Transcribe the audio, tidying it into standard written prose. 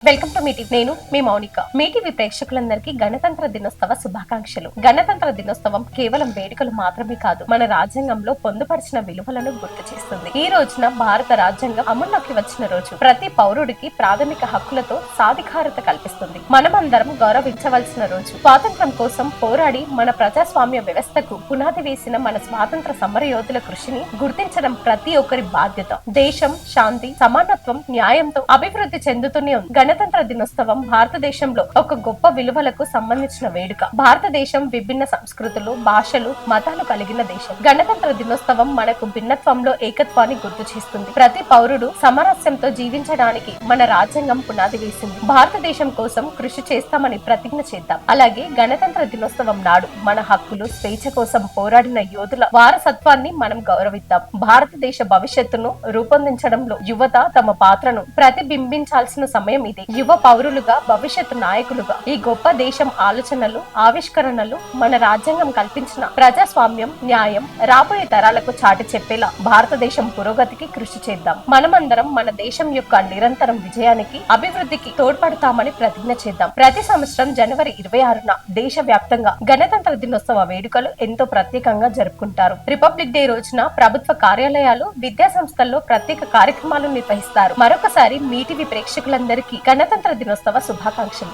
Welcome to మీటివ్. నేను మీ మౌనిక. మీటివి ప్రేక్షకులందరికీ గణతంత్ర దినోత్సవ శుభాకాంక్షలు. గణతంత్ర దినోత్సవం కేవలం వేడుకలు మాత్రమే కాదు, మన రాజ్యాంగంలో పొందుపరిచిన విలువలను గుర్తు చేస్తుంది. ఈ రోజున భారత రాజ్యాంగం అమల్లోకి వచ్చిన రోజు. ప్రతి పౌరుడికి ప్రాథమిక హక్కులతో సాధికారత కల్పిస్తుంది. మనమందరం గౌరవించవలసిన రోజు. స్వాతంత్ర్యం కోసం పోరాడి మన ప్రజాస్వామ్య వ్యవస్థకు పునాది వేసిన మన స్వాతంత్ర సమరయోధుల కృషిని గుర్తించడం ప్రతి ఒక్కరి బాధ్యత. దేశం శాంతి, సమానత్వం, న్యాయంతో అభివృద్ధి చెందుతూనే ఉంది. గణతంత్ర దినోత్సవం భారతదేశంలో ఒక గొప్ప విలువలకు సంబంధించిన వేడుక. భారతదేశం విభిన్న సంస్కృతులు, భాషలు, మతాలు కలిగిన దేశం. గణతంత్ర దినోత్సవం మనకు భిన్నత్వంలో ఏకత్వాన్ని గుర్తు చేస్తుంది. ప్రతి పౌరుడు సమరస్యంతో జీవించడానికి మన రాజ్యాంగం పునాది వేసింది. భారతదేశం కోసం కృషి చేస్తామని ప్రతిజ్ఞ చేద్దాం. అలాగే గణతంత్ర దినోత్సవం నాడు మన హక్కులు, స్వేచ్ఛ కోసం పోరాడిన యోధుల వారసత్వాన్ని మనం గౌరవిద్దాం. భారతదేశ భవిష్యత్తును రూపొందించడంలో యువత తమ పాత్రను ప్రతిబింబించాల్సిన సమయం ఇది. యువ పౌరులుగా, భవిష్యత్తు నాయకులుగా ఈ గొప్ప దేశం ఆలోచనలు, ఆవిష్కరణలు, మన రాజ్యాంగం కల్పించిన ప్రజాస్వామ్యం, న్యాయం రాబోయే తరాలకు చాటి చెప్పేలా భారతదేశం పురోగతికి కృషి చేద్దాం. మనమందరం మన దేశం యొక్క నిరంతరం విజయానికి, అభివృద్ధికి తోడ్పడతామని ప్రతిజ్ఞ చేద్దాం. ప్రతి సంవత్సరం జనవరి 26న దేశ వ్యాప్తంగా గణతంత్ర దినోత్సవ వేడుకలు ఎంతో ప్రత్యేకంగా జరుపుకుంటారు. రిపబ్లిక్ డే రోజున ప్రభుత్వ కార్యాలయాలు, విద్యా సంస్థల్లో ప్రత్యేక కార్యక్రమాలు నిర్వహిస్తారు. మరొకసారి మీటివి ప్రేక్షకులందరికీ గణతంత్ర దినోత్సవ శుభాకాంక్షలు.